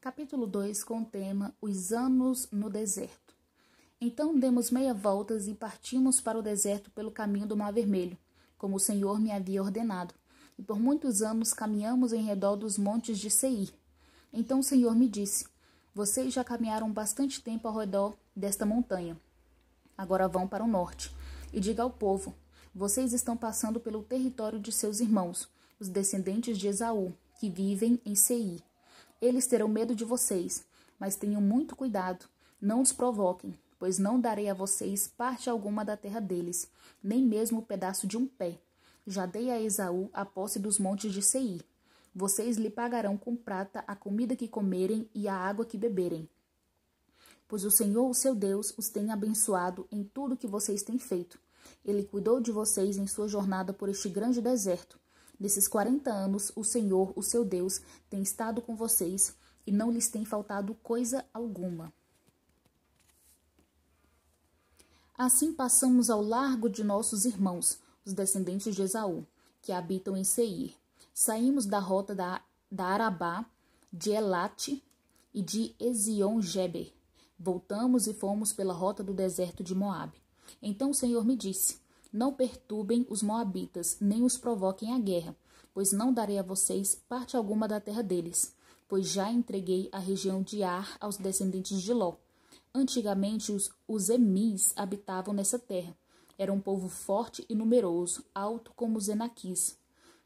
Capítulo 2, com o tema Os anos no deserto. Então demos meia voltas e partimos para o deserto pelo caminho do Mar Vermelho, como o Senhor me havia ordenado. E por muitos anos caminhamos em redor dos montes de Seir. Então o Senhor me disse: vocês já caminharam bastante tempo ao redor desta montanha. Agora vão para o norte. E diga ao povo: vocês estão passando pelo território de seus irmãos, os descendentes de Esaú, que vivem em Seir. Eles terão medo de vocês, mas tenham muito cuidado, não os provoquem, pois não darei a vocês parte alguma da terra deles, nem mesmo o pedaço de um pé. Já dei a Esaú a posse dos montes de Seir. Vocês lhe pagarão com prata a comida que comerem e a água que beberem. Pois o Senhor, o seu Deus, os tem abençoado em tudo que vocês têm feito. Ele cuidou de vocês em sua jornada por este grande deserto. Nesses 40 anos, o Senhor, o seu Deus, tem estado com vocês e não lhes tem faltado coisa alguma. Assim passamos ao largo de nossos irmãos, os descendentes de Esaú, que habitam em Seir. Saímos da rota da Arabá, de Elate e de Ezion-Geber. Voltamos e fomos pela rota do deserto de Moabe. Então o Senhor me disse: não perturbem os moabitas, nem os provoquem à guerra, pois não darei a vocês parte alguma da terra deles, pois já entreguei a região de Ar aos descendentes de Ló. Antigamente os Emis habitavam nessa terra. Era um povo forte e numeroso, alto como os Enaquis.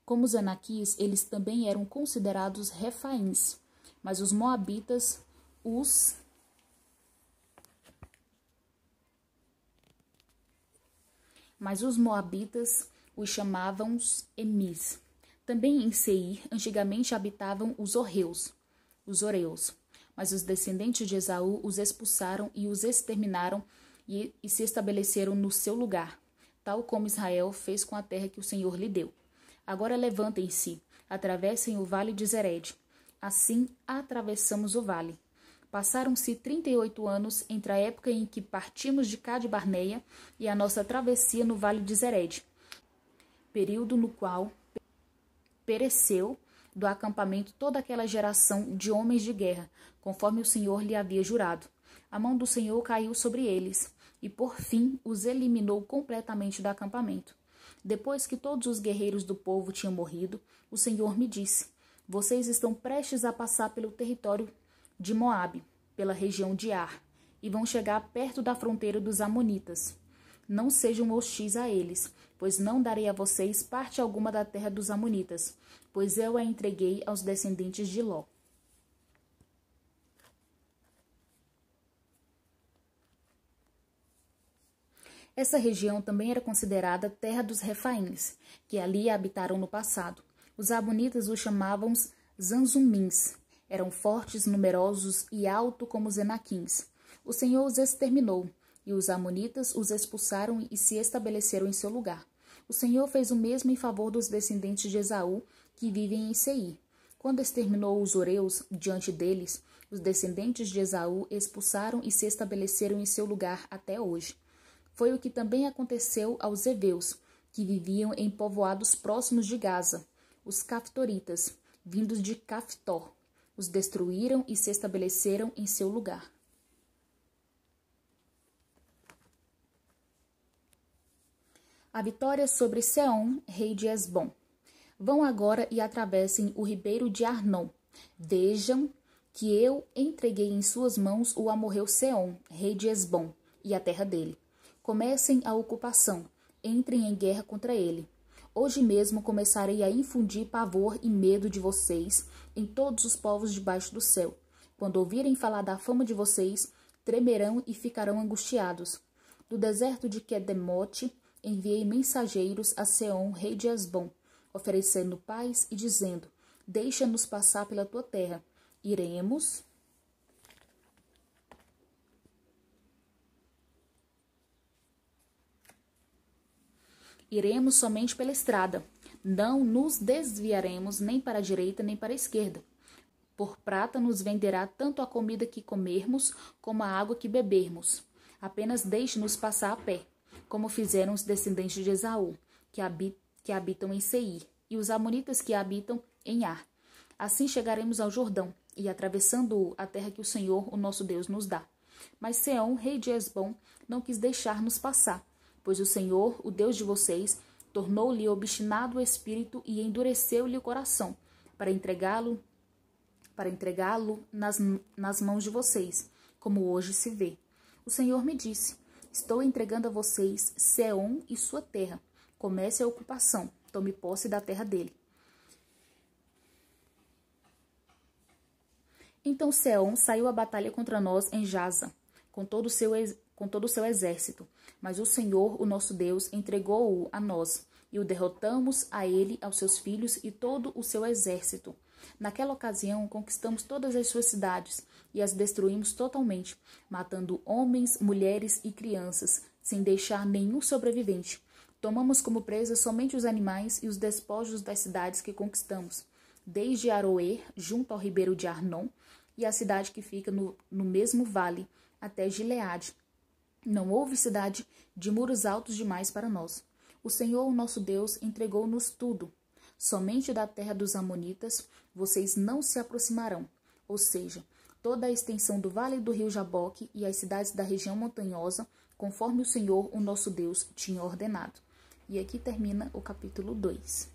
Como os Enaquis, eles também eram considerados refaíns, mas os moabitas os chamavam Emis. Também em Seir, antigamente habitavam os Oreus, mas os descendentes de Esaú os expulsaram e os exterminaram e se estabeleceram no seu lugar, tal como Israel fez com a terra que o Senhor lhe deu. Agora levantem-se, atravessem o vale de Zered. Assim atravessamos o vale. Passaram-se 38 anos entre a época em que partimos de Cade-Barneia e a nossa travessia no vale de Zered, período no qual pereceu do acampamento toda aquela geração de homens de guerra, conforme o Senhor lhe havia jurado. A mão do Senhor caiu sobre eles, e por fim os eliminou completamente do acampamento. Depois que todos os guerreiros do povo tinham morrido, o Senhor me disse: vocês estão prestes a passar pelo território de Moabe, pela região de Ar, e vão chegar perto da fronteira dos Amonitas. Não sejam hostis a eles, pois não darei a vocês parte alguma da terra dos Amonitas, pois eu a entreguei aos descendentes de Ló. Essa região também era considerada terra dos refaíns, que ali habitaram no passado. Os amonitas os chamavam Zanzumins. Eram fortes, numerosos e altos como os Enaquins. O Senhor os exterminou, e os amonitas os expulsaram e se estabeleceram em seu lugar. O Senhor fez o mesmo em favor dos descendentes de Esaú, que vivem em Seir. Quando exterminou os Oreus diante deles, os descendentes de Esaú expulsaram e se estabeleceram em seu lugar até hoje. Foi o que também aconteceu aos heveus, que viviam em povoados próximos de Gaza, os caftoritas, vindos de Caftor. Os destruíram e se estabeleceram em seu lugar. A vitória sobre Seom, rei de Esbom. Vão agora e atravessem o ribeiro de Arnon. Vejam que eu entreguei em suas mãos o amorreu Seom, rei de Esbom, e a terra dele. Comecem a ocupação, entrem em guerra contra ele. Hoje mesmo começarei a infundir pavor e medo de vocês em todos os povos debaixo do céu. Quando ouvirem falar da fama de vocês, tremerão e ficarão angustiados. Do deserto de Quedemote enviei mensageiros a Seom, rei de Esbom, oferecendo paz e dizendo: deixa-nos passar pela tua terra. Iremos somente pela estrada. Não nos desviaremos nem para a direita nem para a esquerda. Por prata nos venderá tanto a comida que comermos como a água que bebermos. Apenas deixe-nos passar a pé, como fizeram os descendentes de Esaú, que habitam em Seir, e os amonitas que habitam em Ar. Assim chegaremos ao Jordão, e atravessando a terra que o Senhor, o nosso Deus, nos dá. Mas Seom, rei de Hesbom, não quis deixar-nos passar, pois o Senhor, o Deus de vocês, tornou-lhe obstinado o espírito e endureceu-lhe o coração, para entregá-lo nas mãos de vocês, como hoje se vê. O Senhor me disse: estou entregando a vocês Seom e sua terra. Comece a ocupação, tome posse da terra dele. Então Seom saiu à batalha contra nós em Jaza, com todo o seu exército. Mas o Senhor, o nosso Deus, entregou-o a nós, e o derrotamos a ele, aos seus filhos e todo o seu exército. Naquela ocasião, conquistamos todas as suas cidades e as destruímos totalmente, matando homens, mulheres e crianças, sem deixar nenhum sobrevivente. Tomamos como presa somente os animais e os despojos das cidades que conquistamos, desde Aroer, junto ao ribeiro de Arnon, e a cidade que fica no mesmo vale, até Gileade. Não houve cidade de muros altos demais para nós. O Senhor, o nosso Deus, entregou-nos tudo. Somente da terra dos Amonitas vocês não se aproximarão, ou seja, toda a extensão do vale do rio Jaboque e as cidades da região montanhosa, conforme o Senhor, o nosso Deus, tinha ordenado. E aqui termina o capítulo 2.